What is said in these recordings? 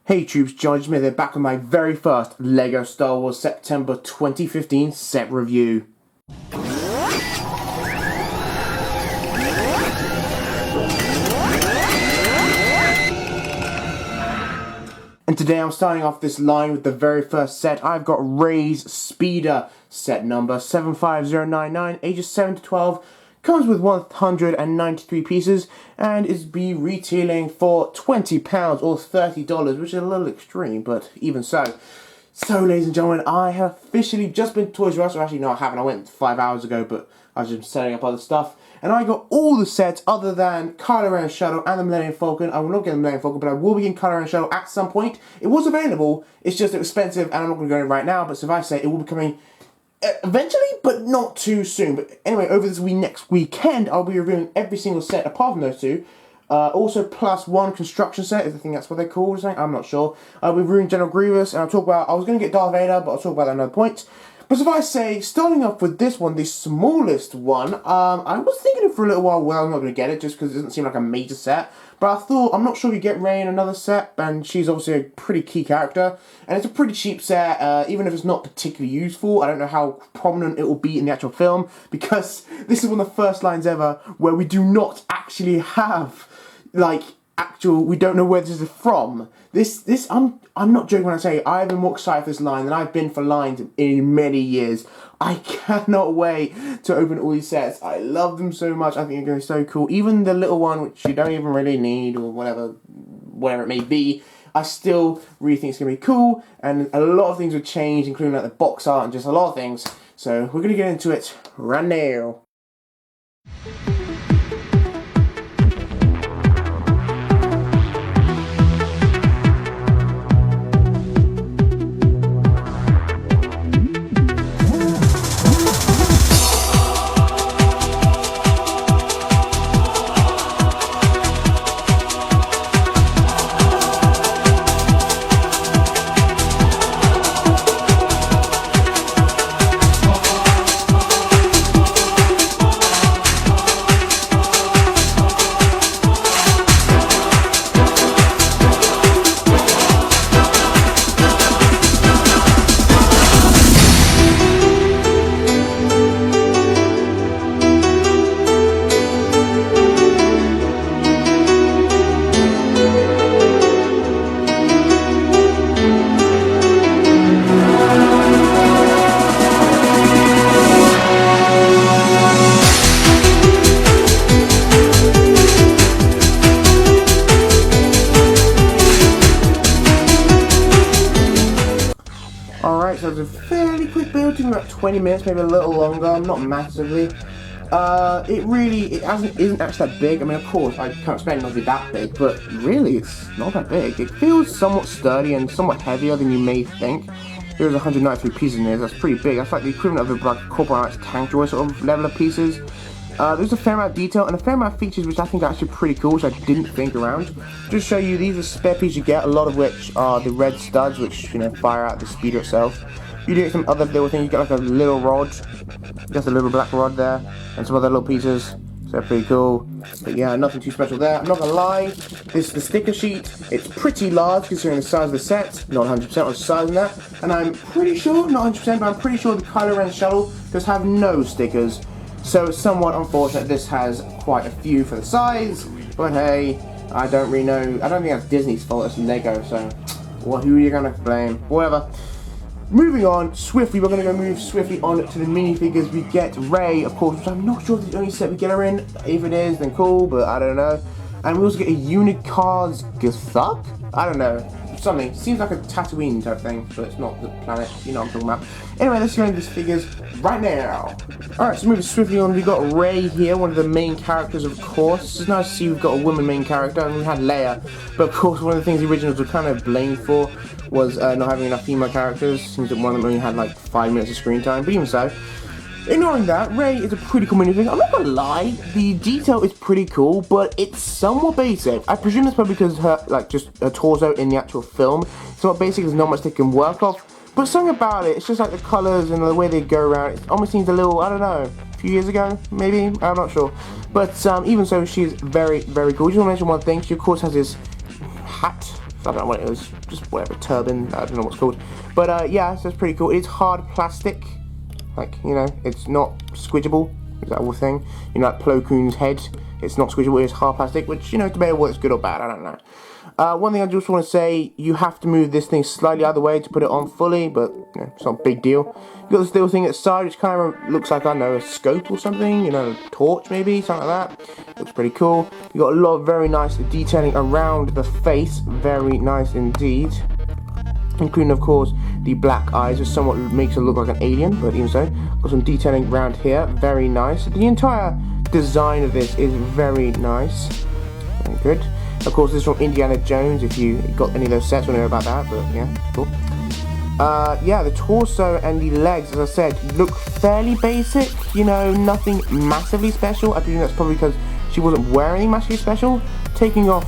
Hey troops, GeneralJSmith here, back with my very first LEGO Star Wars September 2015 set review. And today I'm starting off this line with the very first set. I've got Rey's Speeder, set number 75099, ages 7 to 12. Comes with 193 pieces and is be retailing for £20 or $30, which is a little extreme, but even so. So, ladies and gentlemen, I have officially just been to Toys R Us, or actually no I haven't, I went 5 hours ago, but I was just setting up other stuff. And I got all the sets other than Kylo Ren's Shuttle and the Millennium Falcon. I will not get the Millennium Falcon, but I will be getting Kylo Ren's Shuttle at some point. It was available, it's just expensive, and I'm not going to go in right now, but suffice to say, it will be coming eventually, but not too soon. But anyway, over this next weekend, I'll be reviewing every single set apart from those two. Also, plus one construction set, I think that's what they're called or something, I'm not sure. I'll be reviewing General Grievous, and I'll talk about, I was going to get Darth Vader, but I'll talk about that at another point. But if I say, starting off with this one, the smallest one, I was thinking for a little while, well, I'm not going to get it, just because it doesn't seem like a major set. But I thought, I'm not sure if you get Rey in another set, and she's obviously a pretty key character. And it's a pretty cheap set, even if it's not particularly useful. I don't know how prominent it will be in the actual film, because this is one of the first lines ever where we do not actually have, like, we don't know where this is from. I'm not joking when I say I've been more excited for this line than I've been for lines in many years. I cannot wait to open all these sets. I love them so much. I think they're going to be so cool. Even the little one, which you don't even really need, or whatever it may be, I still really think it's going to be cool. And a lot of things will change, including like the box art and just a lot of things. So we're going to get into it right now. Alright, so it's a fairly quick build, taking about 20 minutes, maybe a little longer, not massively. It isn't actually that big. I mean, of course, I can't expect it not to be that big, but really, it's not that big. It feels somewhat sturdy and somewhat heavier than you may think. There's 193 pieces in there, that's pretty big. That's like the equivalent of the like, Corporate tank droid sort of level of pieces. There's a fair amount of detail and a fair amount of features which I think are actually pretty cool, which I didn't think around. Just show you, these are spare pieces you get, a lot of which are the red studs, which, you know, fire out the speeder itself. You do get some other little things, you get like a little rod, just a little black rod there, and some other little pieces, so they're pretty cool. But yeah, nothing too special there. I'm not gonna lie, this is the sticker sheet. It's pretty large considering the size of the set, not 100% on size in that, and I'm pretty sure, not 100%, but I'm pretty sure the Kylo Ren Shuttle does have no stickers. So it's somewhat unfortunate this has quite a few for the size, but hey, I don't really know, I don't think that's Disney's fault, it's LEGO, so who are you gonna blame? Whatever. Moving on swiftly, we're gonna move swiftly on to the minifigures. We get Rey, of course, which I'm not sure if it's the only set we get her in. If it is, then cool, but I don't know. And we also get a Unicars Githuk? I don't know. Something. Seems like a Tatooine type thing, but it's not the planet. You know what I'm talking about. Anyway, let's go into these figures right now. Alright, so moving swiftly on, we've got Rey here, one of the main characters, of course. It's nice to see we've got a woman main character, and we had Leia. But of course, one of the things the originals were kind of blamed for was not having enough female characters. Seems that one of them only had like 5 minutes of screen time, but even so. Ignoring that, Rey is a pretty cool minifigure. I'm not gonna lie, the detail is pretty cool, but it's somewhat basic. I presume it's probably because her, like, just her torso in the actual film. Somewhat basic, there's not much they can work off. But something about it, it's just like the colours and the way they go around, it almost seems a little, I don't know, a few years ago, maybe? I'm not sure. But even so, she's very, very cool. Just want to mention one thing, she of course has this hat I don't know what it is, just whatever, turban, I don't know what's called. But yeah, so it's pretty cool. It's hard plastic, like, you know, it's not squidgeable, is that whole thing? You know, like Plo Koon's head, it's not squidgeable, it's hard plastic, which, you know, debatable whether it's good or bad, I don't know. One thing I just want to say, you have to move this thing slightly out of the way to put it on fully, but you know, it's not a big deal. You've got this little thing at the side, which kind of looks like, I don't know, a scope or something, you know, a torch maybe, something like that. Looks pretty cool. You've got a lot of very nice detailing around the face, very nice indeed. Including, of course, the black eyes, which somewhat makes it look like an alien, but even so. Got some detailing around here, very nice. The entire design of this is very nice. Very good. Of course, this is from Indiana Jones, if you got any of those sets, I don't know about that, but yeah, cool. Yeah, the torso and the legs, as I said, look fairly basic, you know, nothing massively special. I presume that's probably because she wasn't wearing anything massively special. Taking off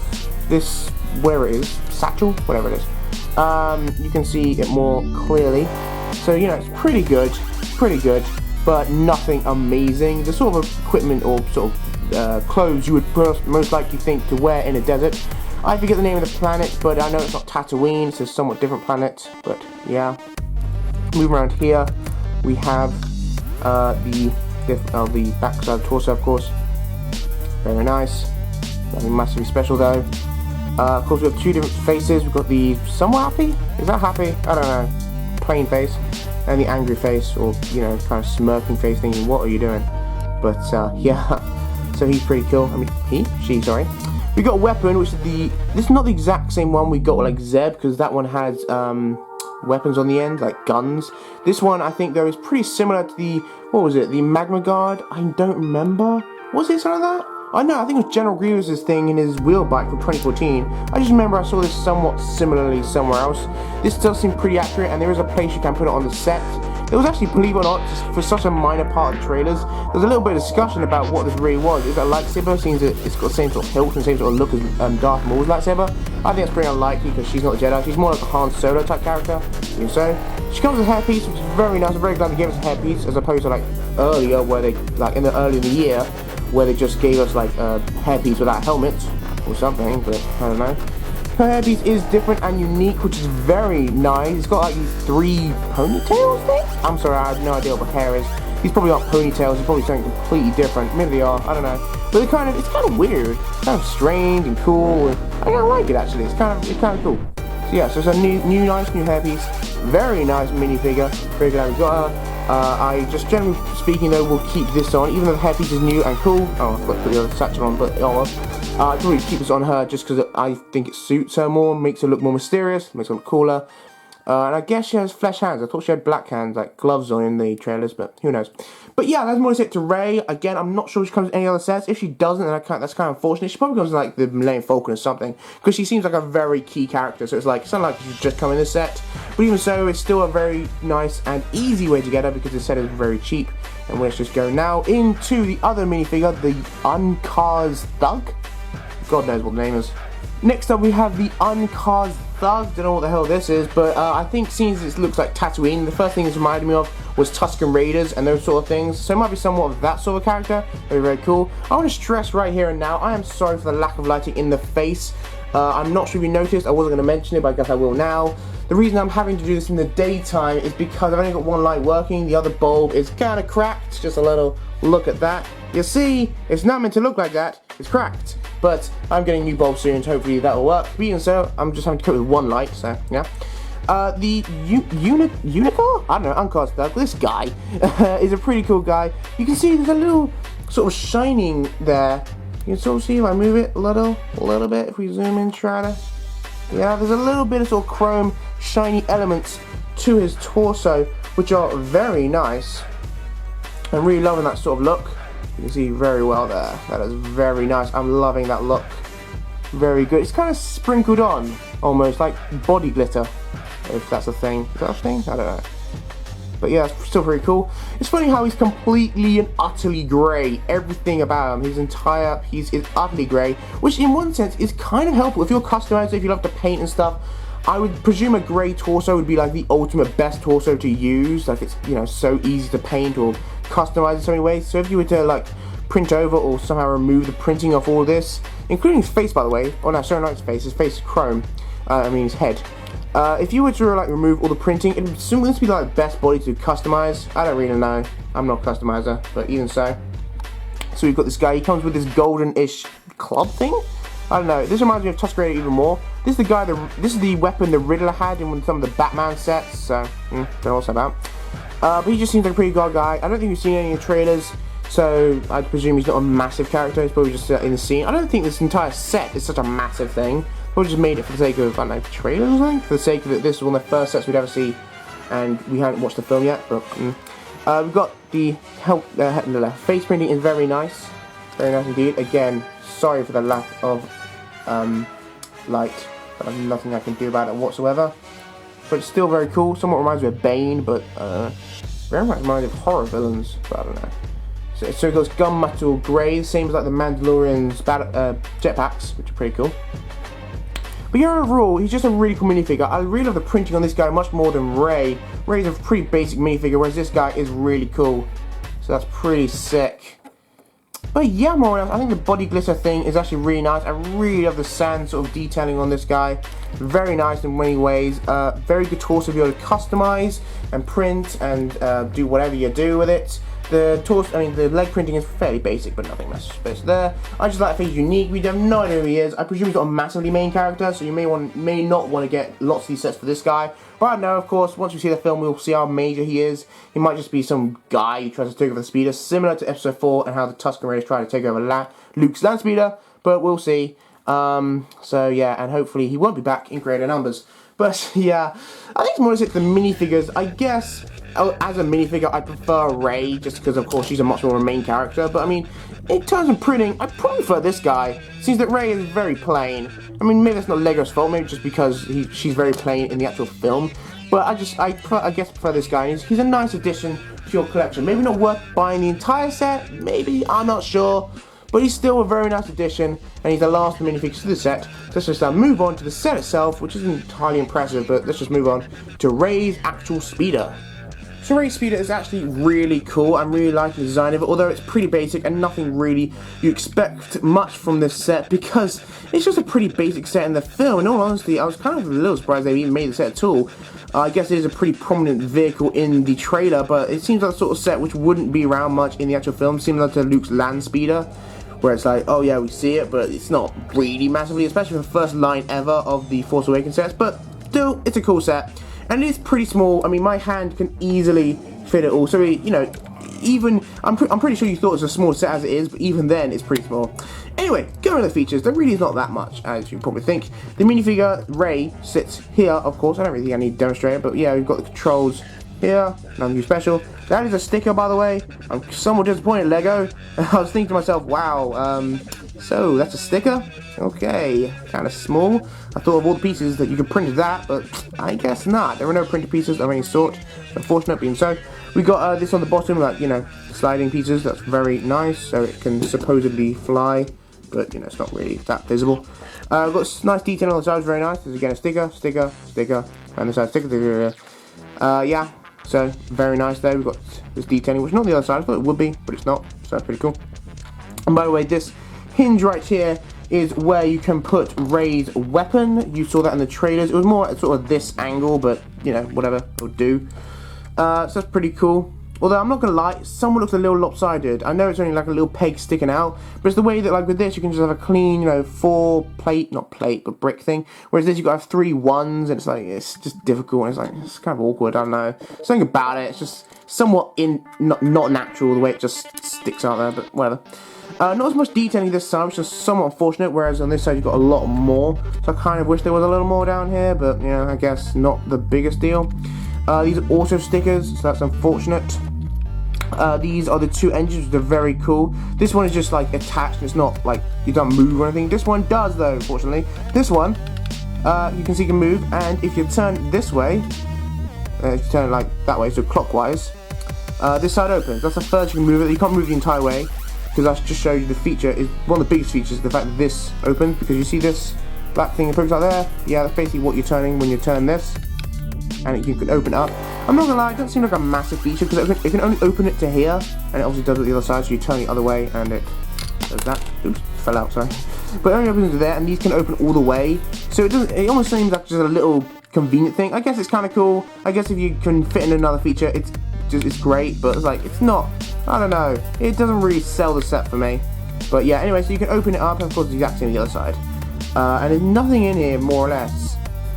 this, where it is, satchel, whatever it is, you can see it more clearly. So, you know, it's pretty good, but nothing amazing. The sort of equipment or sort of clothes you would most likely think to wear in a desert. I forget the name of the planet, but I know it's not Tatooine, it's a somewhat different planet, but yeah. Moving around here, we have the backside of the torso, of course. Very nice. Nothing massively special though. Of course, we've got two different faces. We've got the somewhat happy, is that happy? I don't know. Plain face, and the angry face, or, you know, kind of smirking face thinking, what are you doing? But yeah. So he's pretty cool. I mean, she, sorry. We got a weapon, which is this is not the exact same one we got like Zeb, because that one has weapons on the end, like guns. This one, I think, though, is pretty similar to the, what was it, the Magma Guard? I don't remember. Was it something like that? I know, I think it was General Grievous's thing in his wheel bike from 2014. I just remember I saw this somewhat similarly somewhere else. This does seem pretty accurate, and there is a place you can put it on the set. It was actually, believe it or not, just for such a minor part of the trailers, there's a little bit of discussion about what this really was. Is that a lightsaber? Seems that it's got the same sort of hilt and the same sort of look as Darth Maul's lightsaber. I think that's pretty unlikely because she's not a Jedi. She's more like a Han Solo type character. You know, so she comes with a hairpiece, which is very nice. I'm very glad they gave us a hairpiece as opposed to like earlier, where they early in the year, where they just gave us like a hairpiece without a helmet or something. But I don't know. Her hairpiece is different and unique, which is very nice. It's got like these three ponytails things. I'm sorry, I have no idea what hair is. These probably aren't ponytails. It's probably something completely different. Maybe they are. I don't know. But it's kind of weird. It's kind of strange and cool. And I kind of like it actually. It's kind of cool. So yeah, so it's a nice new hairpiece. Very nice minifigure. Very glad we got her. I just generally speaking though will keep this on, even though the hairpiece is new and cool. Oh, I forgot to put the other satchel on, but oh well. I'd probably keep this on her just because I think it suits her more, makes her look more mysterious, makes her look cooler. And I guess she has flesh hands. I thought she had black hands, like gloves on in the trailers, but who knows. But yeah, that's more to say to Rey. Again, I'm not sure if she comes in any other sets. If she doesn't, then that's kind of unfortunate. She probably comes in like the Millennium Falcon or something, because she seems like a very key character. So it's not like she should just come in this set. But even so, it's still a very nice and easy way to get her because the set is very cheap. And let's just go now into the other minifigure, the Uncars Thug. God knows what the name is. Next up we have the Uncars Thug. Don't know what the hell this is, but I think seeing as it looks like Tatooine, the first thing it reminded me of was Tusken Raiders and those sort of things. So it might be somewhat of that sort of character. Very, very cool. I want to stress right here and now, I am sorry for the lack of lighting in the face. I'm not sure if you noticed, I wasn't going to mention it, but I guess I will now. The reason I'm having to do this in the daytime is because I've only got one light working. The other bulb is kind of cracked. Just a little look at that. You see, it's not meant to look like that. It's cracked. But I'm getting a new bulb soon, so hopefully that will work. But even so, I'm just having to cope with one light, so yeah. The Unicorn? I don't know, Uncars Thug. This guy is a pretty cool guy. You can see there's a little sort of shining there. You can sort of see if I move it a little bit. If we zoom in, try to. Yeah, there's a little bit of sort of chrome, shiny elements to his torso, which are very nice. I'm really loving that sort of look. You can see very well there. That is very nice. I'm loving that look. Very good. It's kind of sprinkled on, almost like body glitter, if that's a thing. Is that a thing? I don't know. But yeah, it's still pretty cool. It's funny how he's completely and utterly grey. Everything about him, he's utterly grey, which in one sense is kind of helpful. If you're customized, if you love to paint and stuff, I would presume a grey torso would be like the ultimate best torso to use. Like it's, you know, so easy to paint or customize in so many ways. So if you were to like print over or somehow remove the printing of all this, including his face by the way, oh no, sorry, not his face is chrome. I mean his head. If you were to like remove all the printing, it would seem to be like best body to customize. I don't really know. I'm not a customizer, but even so. So we've got this guy. He comes with this golden-ish club thing. I don't know. This reminds me of Tusk Raider even more. This is the guy. This is the weapon the Riddler had in some of the Batman sets. So don't know what's about. But he just seems like a pretty good guy. I don't think we've seen any of the trailers, so I presume he's not a massive character. He's probably just in the scene. I don't think this entire set is such a massive thing. Probably just made it for the sake of, I don't know, trailers or something? For the sake of it, this is one of the first sets we'd ever see, and we haven't watched the film yet, but we've got the face printing is very nice. Very nice indeed. Again, sorry for the lack of light, but there's nothing I can do about it whatsoever. But it's still very cool. Somewhat reminds me of Bane, but very much reminds me of horror villains, but I don't know. So it goes gunmetal grey, same as like the Mandalorian's jetpacks, which are pretty cool. But yeah, overall, he's just a really cool minifigure. I really love the printing on this guy much more than Ray. Ray's a pretty basic minifigure, whereas this guy is really cool. So that's pretty sick. But yeah, more or less, I think the body glitter thing is actually really nice. I really love the sand sort of detailing on this guy. Very nice in many ways. Very good torso to be able to customize and print and do whatever you do with it. The torso, I mean, the leg printing is fairly basic, but nothing much space there. I just like that he's unique. We have no idea who he is. I presume he's not a massively main character, so you may not want to get lots of these sets for this guy. But I don't know, of course, once we see the film, we'll see how major he is. He might just be some guy who tries to take over the speeder, similar to Episode 4 and how the Tusken Raiders try to take over Luke's land speeder. But we'll see. So yeah, and hopefully he won't be back in greater numbers. But yeah, I think it's more like the minifigures. I guess as a minifigure, I prefer Rey, just because of course she's a much more main character. But I mean, in terms of printing, I probably prefer this guy. Seems that Rey is very plain. I mean, maybe that's not Lego's fault. Maybe just because she's very plain in the actual film. But I guess I prefer this guy. He's a nice addition to your collection. Maybe not worth buying the entire set. Maybe, I'm not sure. But he's still a very nice addition, and he's the last of the minifigures to the set. So let's just move on to the set itself, which isn't entirely impressive, but let's just move on to Rey's actual speeder. So Rey's speeder is actually really cool. I'm really liking the design of it, although it's pretty basic and nothing really you expect much from this set, because it's just a pretty basic set in the film. In all honesty, I was kind of a little surprised they even made the set at all. I guess it is a pretty prominent vehicle in the trailer, but it seems like the sort of set which wouldn't be around much in the actual film, similar to Luke's land speeder, where it's like, oh yeah, we see it, but it's not really massively, especially for the first line ever of the Force Awakens sets. But still, it's a cool set, and it is pretty small. I mean, my hand can easily fit it all. So you know, even I'm pretty sure you thought it was a small set as it is, but even then, it's pretty small. Anyway, going to the features, there really is not that much, as you probably think. The minifigure Rey sits here, of course. I don't really think I need to demonstrate it, but yeah, we've got the controls here, nothing too special. That is a sticker, by the way. I'm somewhat disappointed, Lego. I was thinking to myself, wow, so that's a sticker? Okay, kind of small. I thought of all the pieces that you could print that, but I guess not. There are no printed pieces of any sort, unfortunate being so. We got this on the bottom, like, you know, sliding pieces. That's very nice, so it can supposedly fly, but, you know, it's not really that visible. We've got nice detail on the sides, very nice. There's again a sticker, and the side sticker, yeah. So, very nice there. We've got this detailing, which is not on the other side. I thought it would be, but it's not. So, that's pretty cool. And by the way, this hinge right here is where you can put Rey's weapon. You saw that in the trailers. It was more at sort of this angle, but, you know, whatever. It'll do. So, that's pretty cool. Although, I'm not going to lie, someone looks a little lopsided. I know it's only like a little peg sticking out, but it's the way that, like, with this, you can just have a clean, you know, not plate, but brick thing. Whereas this, you've got to have 3 1s, and it's like, it's just difficult, and it's like, it's kind of awkward, I don't know. Something about it, it's just somewhat not natural, the way it just sticks out there, but whatever. Not as much detailing this side, which is somewhat unfortunate, whereas on this side you've got a lot more. So I kind of wish there was a little more down here, but, you know, I guess not the biggest deal. These are also stickers, so that's unfortunate. These are the 2 engines, which are very cool. This one is just like attached, it's not like you don't move or anything. This one does though, unfortunately. This one, you can see you can move, and if you turn this way, if you turn it like that way, so clockwise, this side opens. That's the first you can move it. You can't move the entire way, because I just showed you the feature is one of the biggest features, the fact that this opens, because you see this black thing that pokes out there? Yeah, that's basically what you're turning when you turn this. And you can open it up. I'm not gonna lie, it doesn't seem like a massive feature, because it can only open it to here, and it obviously does it the other side, so you turn the other way, and it does that. Oops, fell out, sorry. But it only opens to there, and these can open all the way. So it almost seems like just a little convenient thing. I guess it's kind of cool. I guess if you can fit in another feature, it's great. But it's like, it's not, I don't know. It doesn't really sell the set for me. But yeah, anyway, so you can open it up, and of course, it's exactly on the other side. And there's nothing in here, more or less.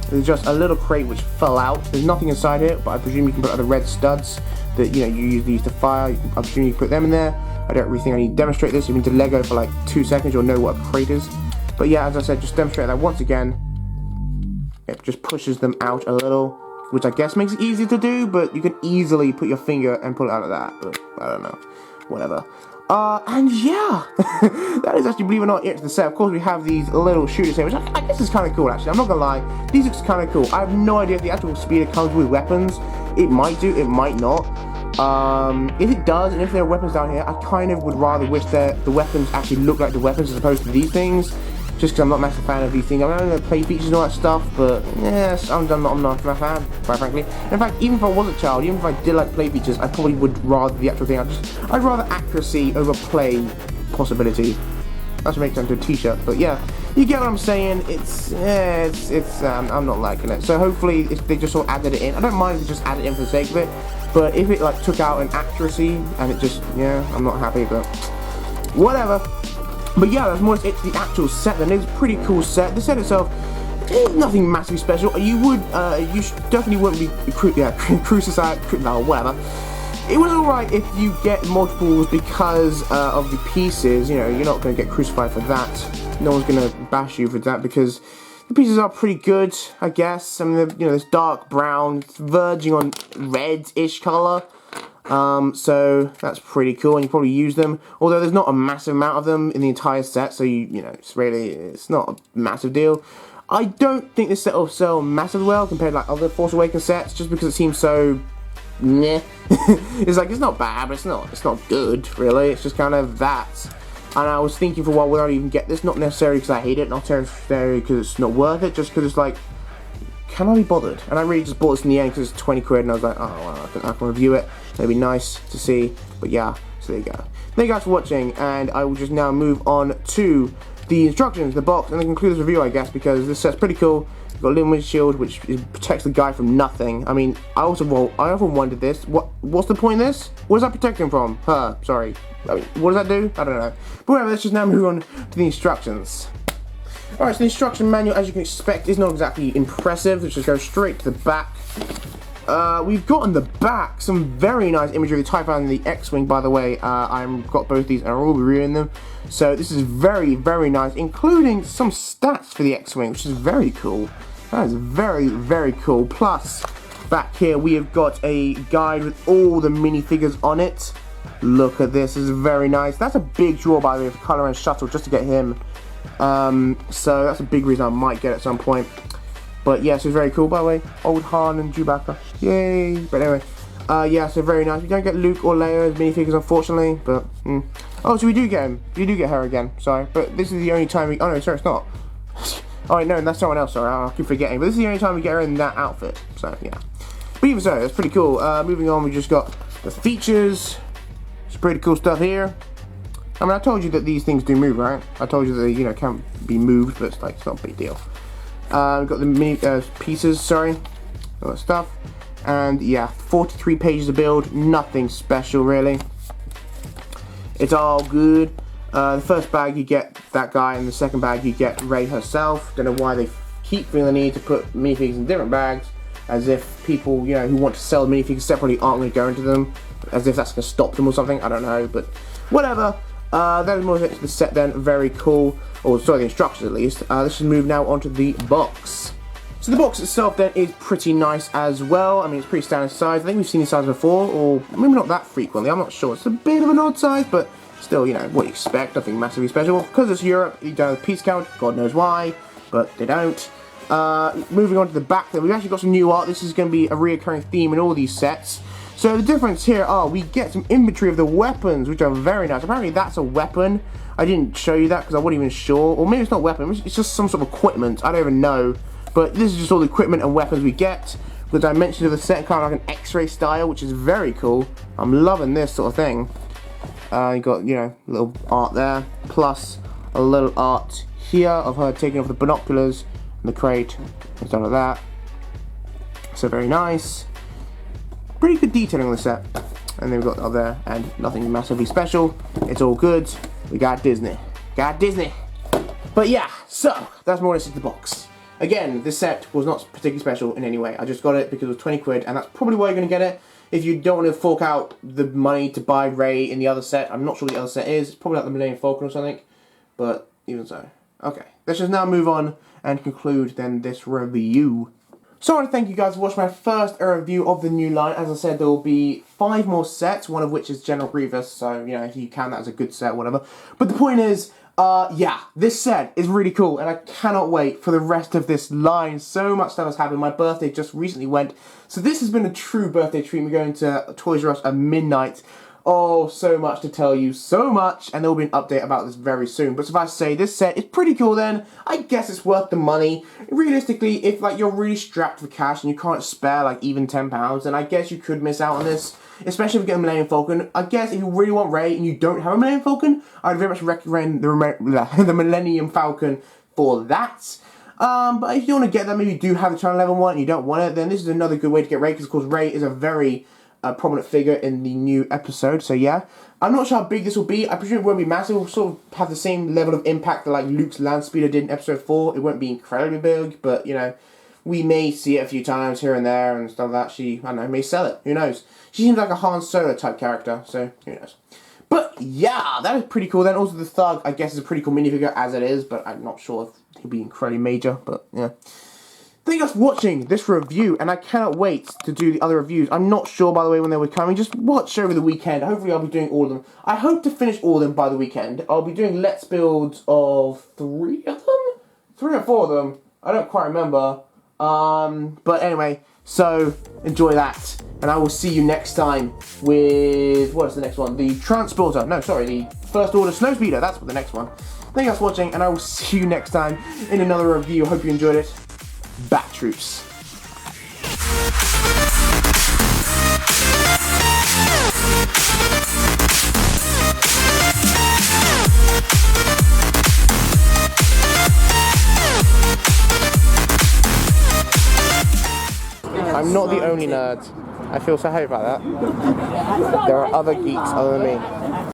There's just a little crate which fell out. There's nothing inside it, but I presume you can put other red studs that, you know, you use these to fire. I presume you can put them in there. I don't really think I need to demonstrate this. You need to Lego for like 2 seconds, you'll know what a crate is. But yeah, as I said, just demonstrate that once again. It just pushes them out a little, which I guess makes it easier to do, but you can easily put your finger and pull it out of that. But I don't know. Whatever. And yeah, that is actually, believe it or not, it's the set. Of course, we have these little shooters here, which I guess is kind of cool, actually. I'm not gonna lie, these looks kind of cool. I have no idea if the actual speeder comes with weapons. It might do, it might not. If it does, and if there are weapons down here, I kind of would rather wish that the weapons actually look like the weapons as opposed to these things. Just because I'm not a massive fan of these things. I mean, I don't know play features and all that stuff, but yes, I'm not a fan, quite frankly. In fact, even if I was a child, even if I did like play features, I probably would rather the actual thing. I'd rather accuracy over play possibility. That should make sense to a t-shirt, but yeah, you get what I'm saying. I'm not liking it. So hopefully they just sort of added it in. I don't mind if they just added it in for the sake of it, but if it like took out an accuracy and it just, yeah, I'm not happy, but whatever. But yeah, that's more or less it to the actual set then. It's a pretty cool set. The set itself, nothing massively special. You definitely wouldn't be crucified, no, whatever. It was alright if you get multiples because of the pieces. You know, you're not going to get crucified for that. No one's going to bash you for that because the pieces are pretty good, I guess. I mean, you know, this dark brown, verging on red-ish color. So that's pretty cool, and you probably use them. Although there's not a massive amount of them in the entire set, so you know, it's not a massive deal. I don't think this set will sell massively well compared to like other Force Awakens sets, just because it seems so meh. It's like, it's not bad, but it's not good, really. It's just kind of that. And I was thinking for a while whether I'd even get this, not necessarily because I hate it, not necessarily because it's not worth it, just because it's like, can I be bothered? And I really just bought this in the end because it's 20 quid, and I was like, oh, well, I can review it. It'd be nice to see, but yeah, so there you go. Thank you guys for watching, and I will just now move on to the instructions, the box, and then conclude this review, I guess, because this set's pretty cool. You've got a little windshield, which protects the guy from nothing. I mean, I often wondered this. What's the point of this? What does that protect him from? Sorry. I mean, what does that do? I don't know. But whatever, let's just now move on to the instructions. Alright, so the instruction manual, as you can expect, is not exactly impressive. Let's just go straight to the back. We've got on the back some very nice imagery of the TIE Fighter and the X-Wing, by the way. I've got both these and I will be reviewing them. So this is very, very nice, including some stats for the X-Wing, which is very cool. That is very, very cool. Plus, back here we have got a guide with all the minifigures on it. Look at this, this is very nice. That's a big draw, by the way, for Kylo and Shuttle, just to get him. So that's a big reason I might get it at some point. But yeah, so it's very cool, by the way. Old Han and Chewbacca. Yay! But anyway, yeah, so very nice. We don't get Luke or Leia as minifigures, unfortunately, but oh, so we do get him. We do get her again, sorry. But this is the only time we, oh no, sorry, it's not. Oh no, that's someone else, sorry, I keep forgetting. But this is the only time we get her in that outfit, so yeah. But even so, that's pretty cool. Moving on, we just got the features. Some pretty cool stuff here. I mean, I told you that these things do move, right? I told you that they, you know, can't be moved, but it's like, it's not a big deal. We've got the mini pieces, sorry, all that stuff. And yeah, 43 pages to build, nothing special really. It's all good. The first bag you get that guy, and the second bag you get Rey herself. Don't know why they keep feeling the need to put minifigs in different bags, as if people, you know, who want to sell minifigs separately aren't going to go into them, as if that's going to stop them or something. I don't know, but whatever. That is more of the set then, very cool. Or sorry, the instructions at least. Let's just move now onto the box. So the box itself then is pretty nice as well. I mean, it's pretty standard size. I think we've seen this size before, or maybe not that frequently, I'm not sure. It's a bit of an odd size, but still, you know, what you expect, nothing massively special. Because it's Europe, you don't have a piece count, God knows why, but they don't. Moving on to the back then, we've actually got some new art. This is going to be a reoccurring theme in all these sets. So the difference here are we get some inventory of the weapons, which are very nice. Apparently that's a weapon. I didn't show you that because I wasn't even sure. Or maybe it's not a weapon, it's just some sort of equipment. I don't even know. But this is just all the equipment and weapons we get. The dimensions of the set, kind of like an X-ray style, which is very cool. I'm loving this sort of thing. You got, you know, a little art there, plus a little art here of her taking off the binoculars and the crate and stuff like that. So very nice. Pretty good detailing on the set. And then we've got up there, and nothing massively special. It's all good. We got Disney. Got Disney. But yeah, so that's more or less the box. Again, this set was not particularly special in any way. I just got it because it was 20 quid, and that's probably why you're going to get it. If you don't want to fork out the money to buy Rey in the other set, I'm not sure what the other set is. It's probably like the Millennium Falcon or something. But even so. Okay, let's just now move on and conclude then this review. So I want to thank you guys for watching my first review of the new line. As I said, there will be 5 more sets, one of which is General Grievous, so, you know, if you count that as a good set, whatever. But the point is, yeah, this set is really cool, and I cannot wait for the rest of this line. So much stuff has happened. My birthday just recently went, so this has been a true birthday treat. We're going to Toys R Us at midnight. Oh, so much to tell you, so much, and there will be an update about this very soon. But suffice to say, this set is pretty cool then. I guess it's worth the money. Realistically, if like you're really strapped for cash and you can't spare like even £10, then I guess you could miss out on this. Especially if you get a Millennium Falcon. I guess if you really want Rey and you don't have a Millennium Falcon, I'd very much recommend the Millennium Falcon for that. But if you want to get that, maybe you do have the Channel 11 one and you don't want it, then this is another good way to get Rey, because of course Rey is a very prominent figure in the new episode, so yeah. I'm not sure how big this will be. I presume it won't be massive. It will sort of have the same level of impact that like Luke's land speeder did in episode 4. It won't be incredibly big, but you know, we may see it a few times here and there and stuff like that. She, I don't know, may sell it. Who knows? She seems like a Han Solo type character, so who knows. But yeah, that is pretty cool. Then also the Thug, I guess, is a pretty cool minifigure as it is, but I'm not sure if he'll be incredibly major, but yeah. Thank you guys for watching this review, and I cannot wait to do the other reviews. I'm not sure, by the way, when they were coming. Just watch over the weekend. Hopefully I'll be doing all of them. I hope to finish all of them by the weekend. I'll be doing Let's Builds of 3 of them? 3 or 4 of them. I don't quite remember. But anyway, so enjoy that. And I will see you next time with, what is the next one? The Transporter. No, sorry, the First Order Snowspeeder. That's what the next one. Thank you guys for watching, and I will see you next time in another review. Hope you enjoyed it. Bat Troops. I'm not the only nerd. I feel so happy about that. There are other geeks other than me.